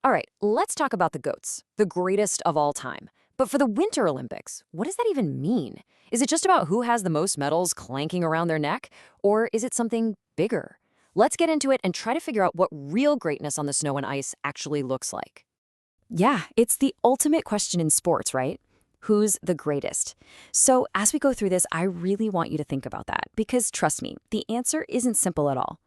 All right, let's talk about the GOATs, the greatest of all time. But for the Winter Olympics, what does that even mean? Is it just about who has the most medals clanking around their neck? Or is it something bigger? Let's get into it and try to figure out what real greatness on the snow and ice actually looks like. Yeah, it's the ultimate question in sports, right? Who's the greatest? So, as we go through this, I really want you to think about that because trust me, the answer isn't simple at all.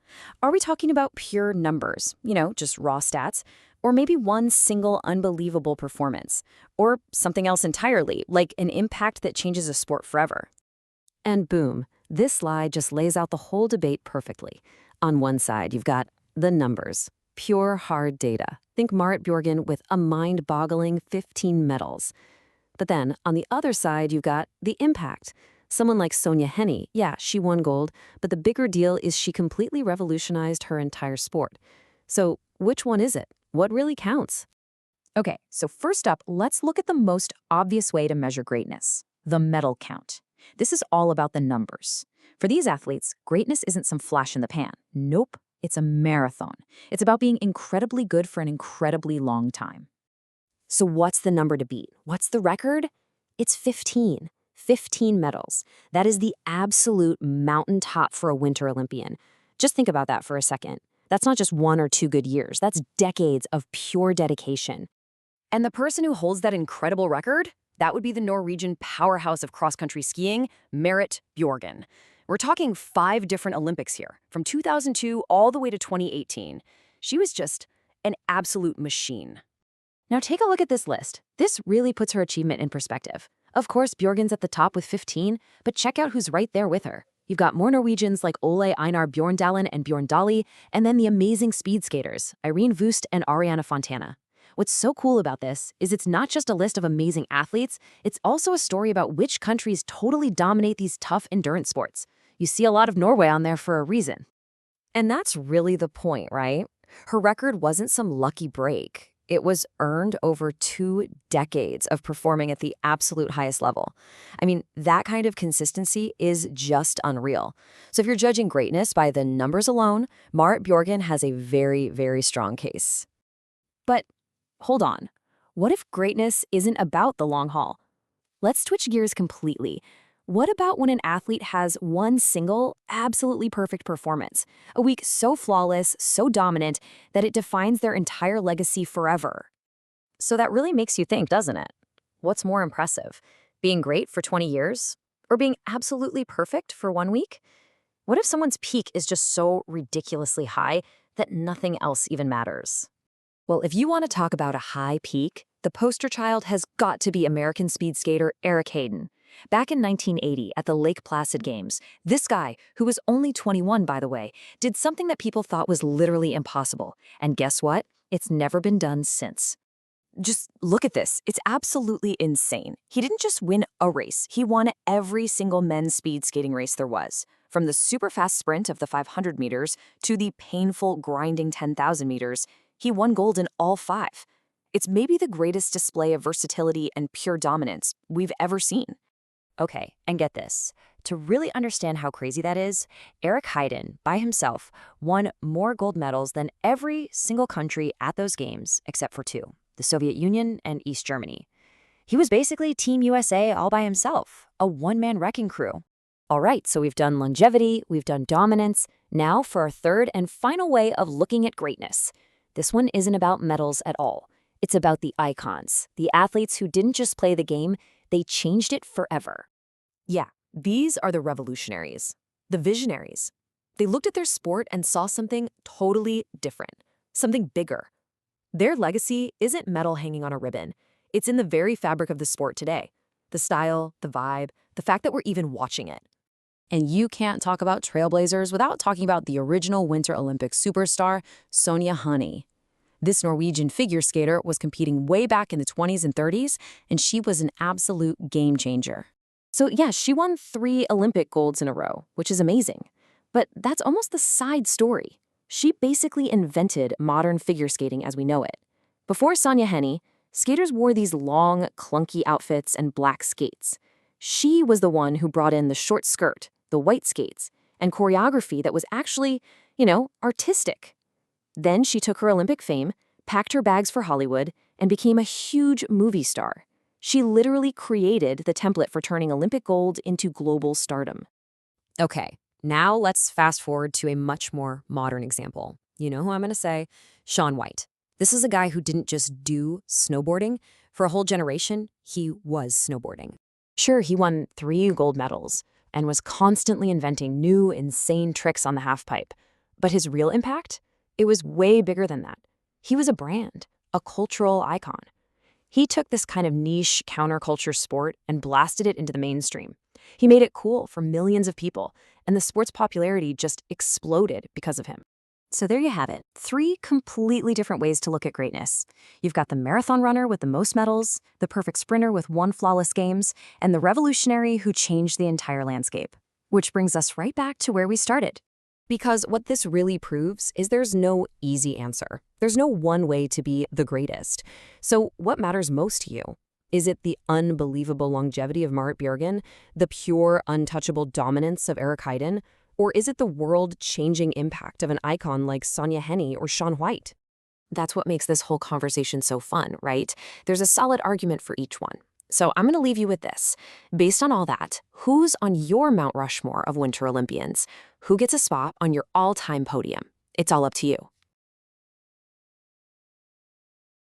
Are we talking about pure numbers, just raw stats? Or maybe one single unbelievable performance? Or something else entirely, like an impact that changes a sport forever? And boom, this slide just lays out the whole debate perfectly. On one side, you've got the numbers, pure hard data. Think Marit Bjorgen with a mind-boggling 15 medals. But then, on the other side, you've got the impact. Someone like Sonja Henie, yeah, she won gold, but the bigger deal is she completely revolutionized her entire sport. So, which one is it? What really counts? Okay, so first up, let's look at the most obvious way to measure greatness, the medal count. This is all about the numbers. For these athletes, greatness isn't some flash in the pan. Nope, it's a marathon. It's about being incredibly good for an incredibly long time. So what's the number to beat? What's the record? It's 15. 15 medals. That is the absolute mountaintop for a Winter Olympian. Just think about that for a second. That's not just 1 or 2 good years. That's decades of pure dedication. And the person who holds that incredible record, that would be the Norwegian powerhouse of cross-country skiing, Marit Bjorgen. We're talking 5 different Olympics here, from 2002 all the way to 2018. She was just an absolute machine. Now take a look at this list. This really puts her achievement in perspective. Of course, Bjorgen's at the top with 15, but check out who's right there with her. You've got more Norwegians like Ole Einar Bjorndalen and Bjorn Dali, and then the amazing speed skaters, Irene Wust and Ariana Fontana. What's so cool about this is it's not just a list of amazing athletes, it's also a story about which countries totally dominate these tough endurance sports. You see a lot of Norway on there for a reason. And that's really the point, right? Her record wasn't some lucky break. It was earned over 2 decades of performing at the absolute highest level. I mean, that kind of consistency is just unreal. So if you're judging greatness by the numbers alone, Marit Bjorgen has a very, very strong case. But hold on. What if greatness isn't about the long haul? Let's switch gears completely. What about when an athlete has one single, absolutely perfect performance? A week so flawless, so dominant, that it defines their entire legacy forever. So that really makes you think, doesn't it? What's more impressive? Being great for 20 years? Or being absolutely perfect for 1 week? What if someone's peak is just so ridiculously high that nothing else even matters? Well, if you want to talk about a high peak, the poster child has got to be American speed skater Eric Hayden. Back in 1980 at the Lake Placid Games, this guy, who was only 21 by the way, did something that people thought was literally impossible. And guess what? It's never been done since. Just look at this. It's absolutely insane. He didn't just win a race. He won every single men's speed skating race there was. From the super fast sprint of the 500 meters to the painful, grinding 10,000 meters, he won gold in all 5. It's maybe the greatest display of versatility and pure dominance we've ever seen. Okay, and get this. To really understand how crazy that is, Eric Hayden, by himself, won more gold medals than every single country at those games except for 2, the Soviet Union and East Germany. He was basically Team USA all by himself, a one-man wrecking crew. All right, so we've done longevity, we've done dominance. Now for our third and final way of looking at greatness. This one isn't about medals at all. It's about the icons, the athletes who didn't just play the game, they changed it forever. Yeah, these are the revolutionaries, the visionaries. They looked at their sport and saw something totally different, something bigger. Their legacy isn't medal hanging on a ribbon. It's in the very fabric of the sport today. The style, the vibe, the fact that we're even watching it. And you can't talk about trailblazers without talking about the original Winter Olympic superstar, Sonja Henie. This Norwegian figure skater was competing way back in the 20s and 30s, and she was an absolute game changer. So yeah, she won 3 Olympic golds in a row, which is amazing. But that's almost the side story. She basically invented modern figure skating as we know it. Before Sonja Henie, skaters wore these long, clunky outfits and black skates. She was the one who brought in the short skirt, the white skates, and choreography that was actually, artistic. Then she took her Olympic fame, packed her bags for Hollywood, and became a huge movie star. She literally created the template for turning Olympic gold into global stardom. Okay, now let's fast forward to a much more modern example. You know who I'm going to say? Shaun White. This is a guy who didn't just do snowboarding. For a whole generation, he was snowboarding. Sure, he won 3 gold medals and was constantly inventing new, insane tricks on the halfpipe. But his real impact? It was way bigger than that. He was a brand, a cultural icon. He took this kind of niche counterculture sport and blasted it into the mainstream. He made it cool for millions of people, and the sport's popularity just exploded because of him. So there you have it, 3 completely different ways to look at greatness. You've got the marathon runner with the most medals, the perfect sprinter with 1 flawless games, and the revolutionary who changed the entire landscape. Which brings us right back to where we started. Because what this really proves is there's no easy answer. There's no one way to be the greatest. So what matters most to you? Is it the unbelievable longevity of Marit Bjørgen, the pure, untouchable dominance of Eric Heiden, or is it the world-changing impact of an icon like Sonja Henie or Shaun White? That's what makes this whole conversation so fun, right? There's a solid argument for each one. So I'm going to leave you with this. Based on all that, who's on your Mount Rushmore of Winter Olympians? Who gets a spot on your all-time podium? It's all up to you.